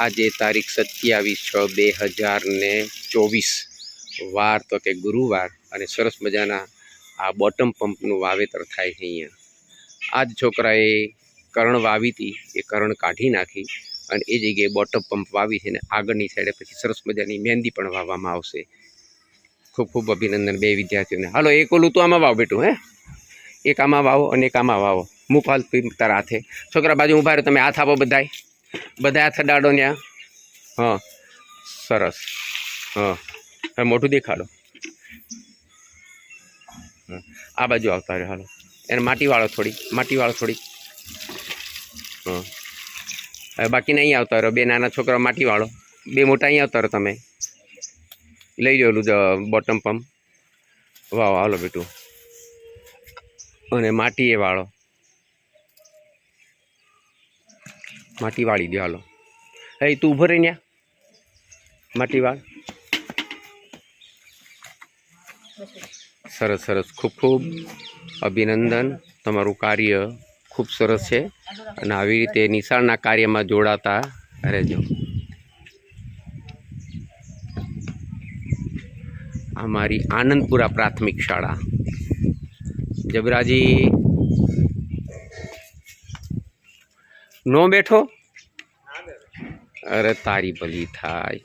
આજે તારીખ 27/6/2024 વાર તો કે ગુરુવાર અને સરસ મજાના આ બોટમ પંપનું વાવેતર થાય છે અહીંયા। આ જ છોકરાએ કરણ વાવી હતી, એ કરણ કાઢી નાખી અને એ જગ્યાએ બોટમ પંપ વાવી છે અને આગળની સાઈડે પછી સરસ મજાની મહેંદી પણ વાવવામાં આવશે। ખૂબ ખૂબ અભિનંદન બે વિદ્યાર્થીઓને। હાલો એક ઓલું તો આમાં વાવ બેટું, હે એક આમાં વાવો અને એક આમાં વાવો। મુફાલ તારા હાથે છોકરા બાજુ ઊભા રહો, તમે હાથ આપો, બધા હાથ અડાડો ત્યાં। हाँ सरस। हाँ હવે મોઢું દેખાડો। આ બાજુ આવતા રહ્યો, હાલો એને માટી વાળો થોડી। हाँ હવે બાકીને અહીં આવતા રહ્યો, બે નાના છોકરા માટી વાળો, બે મોટા અહીં આવતા રહ્યો। તમે લઈ લો ઓલું બોટમ પંપ, વાવ હાલો બેટું, અને માટી એ વાળો, માટી વાળી દો। હાલો હે તું ઊભો રહી ત્યાં, માટી વાળ। સરસ સરસ, ખૂબ ખૂબ અભિનંદન, તમારું કાર્ય ખૂબ સરસ છે અને આવી રીતે નિશાળના કાર્યમાં જોડાતા રહેજો। અમારી આનંદપુરા પ્રાથમિક શાળા। જબરાજી નો બેઠો, અરે તારી ભલી થાય।